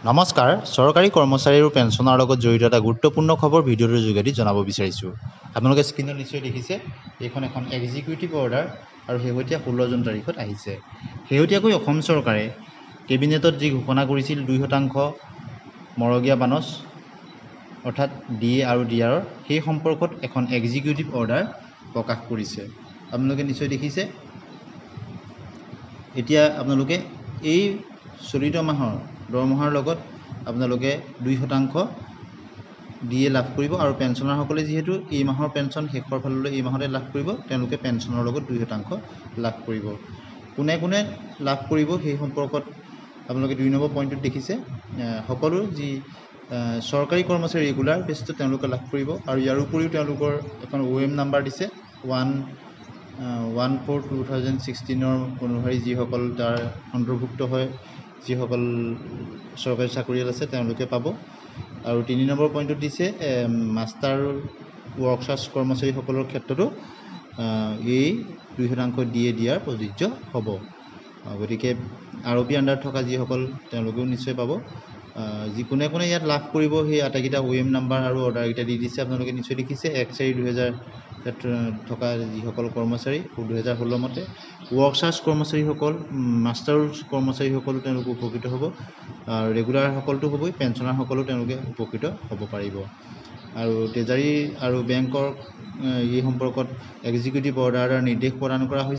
নমস্কাৰ, চৰকাৰী কৰ্মচাৰী আৰু পেঞ্চনৰ লগত জড়িত এটা গুৰুত্বপূৰ্ণ খবৰ ভিডিঅ'টোৰ যোগেদি জনাব বিচাৰিছোঁ। আপোনালোকে স্ক্ৰীনত নিশ্চয় দেখিছে, এইখন এখন এক্সিকিউটিভ অৰ্ডাৰ আৰু শেহতীয়া 16 জুন তাৰিখত আহিছে। শেহতীয়াকৈ অসম চৰকাৰে কেবিনেটত যি ঘোষণা কৰিছিল 2% মৰগীয়া বানচ অৰ্থাৎ DA আৰু DR সেই সম্পৰ্কত এখন এক্সিকিউটিভ অৰ্ডাৰ প্ৰকাশ কৰিছে। আপোনালোকে নিশ্চয় দেখিছে। এতিয়া আপোনালোকে এই চলিত মাহৰ দৰমহাৰ লগত আপোনালোকে 2% DA লাভ কৰিব আৰু পেঞ্চনাৰসকলে যিহেতু এই মাহৰ পেঞ্চন শেষৰ ফাললৈ এই মাহতে লাভ কৰিব, তেওঁলোকে পেঞ্চনৰ লগত 2% লাভ কৰিব। কোনে কোনে লাভ কৰিব সেই সম্পৰ্কত আপোনালোকে 2 নম্বৰ পইণ্টত দেখিছে, সকলো যি চৰকাৰী কৰ্মচাৰী ৰেগুলাৰ বেচিছত তেওঁলোকে লাভ কৰিব আৰু ইয়াৰ উপৰিও তেওঁলোকৰ এখন OM নাম্বাৰ দিছে 1/4/2016 অনুসৰি যিসকল তাৰ অন্তৰ্ভুক্ত হয়, যিসকল চৰকাৰী চাকৰিয়াল আছে তেওঁলোকে পাব। আৰু 3 নম্বৰ পইণ্টত দিছে মাষ্টাৰ ৱৰ্কছাৰ্ছ কৰ্মচাৰীসকলৰ ক্ষেত্ৰতো এই 2% DA দিয়াৰ প্ৰযোজ্য হ'ব। গতিকে ROP আণ্ডাৰত থকা যিসকল তেওঁলোকেও নিশ্চয় পাব। কোনে কোনে ইয়াত লাভ কৰিব সেই আটাইকেইটা OM নাম্বাৰ আৰু অৰ্ডাৰকেইটা দি দিছে, আপোনালোকে নিশ্চয় দেখিছে। 1/4/2000 থকা যিসকল কৰ্মচাৰী 2016 মতে, ৱৰ্কছাৰ্ছ কৰ্মচাৰীসকল, মাষ্টাৰ কৰ্মচাৰীসকলো তেওঁলোকে উপকৃত হ'ব, ৰেগুলাৰসকলতো হ'বই, পেঞ্চনাৰসকলো তেওঁলোকে উপকৃত হ'ব পাৰিব। আৰু ট্ৰেজাৰী আৰু বেংকৰ এই সম্পৰ্কত এক্সিকিউটিভ অৰ্ডাৰ নিৰ্দেশ প্ৰদান কৰা হৈছে।